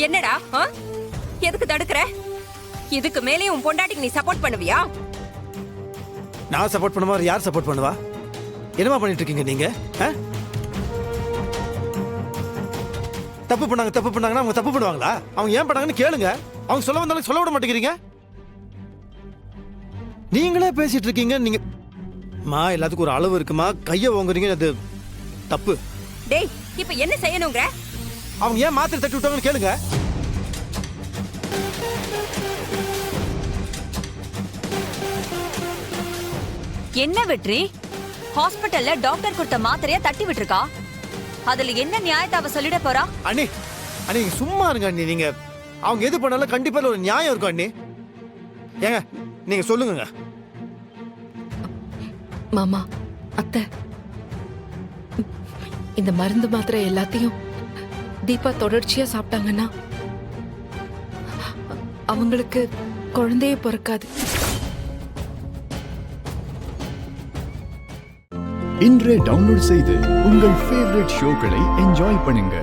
என்னடா எதுக்கு தடுக்கற? இதுக்கு மேலே உன் பொண்டாட்டிக்கு நீ சப்போர்ட் பண்ணுவியா? நான் சப்போர்ட் பண்ணுவா, யார் சப்போர்ட் பண்ணுவா? என்னமா பண்ணிட்டு இருக்கீங்க நீங்க? தப்பு பண்ணாங்கன்னா அவங்க தப்பு பண்ணுவாங்களா? அவங்க ஏன் பண்ணாங்கன்னு கேளுங்க. அவங்க சொல்ல வந்தாலும் சொல்ல விட மாட்டேங்கிறீங்க. நீங்களே பேசிட்டு இருக்கீங்க. நீங்க எல்லாத்துக்கும் ஒரு அளவு இருக்குமா? கைய வாங்குறீங்க, அது தப்பு. டேய், இப்ப என்ன செய்யணும்ங்கற? அவங்க ஏன் மாத்திரை தட்டி விட்டாங்கன்னு கேளுங்க. என்ன வெற்றி? ஹாஸ்பிடல்ல டாக்டர் கொடுத்த மாத்திரைய தட்டி விட்டுருக்கா. அதுல என்ன நியாயத்தை அவ சொல்லிட போறா? அண்ணி நீங்க சும்மா இருங்க அண்ணி. நீங்க அவங்க எது பண்ணாலும் கண்டிப்பா ஒரு நியாயம் இருக்கும் அண்ணி. ஏங்க நீங்க சொல்லுங்க. மாமா, அத்தை, இந்த மருந்து மாத்திரை எல்லாத்தையும் தீபா தொடர்ச்சியா சாப்பிட்டாங்கன்னா அவங்களுக்கு குழந்தையே பிறக்காது. இன்றே டவுன்லோட் செய்து உங்கள் ஃபேவரட் ஷோக்களை என்ஜாய் பண்ணுங்க.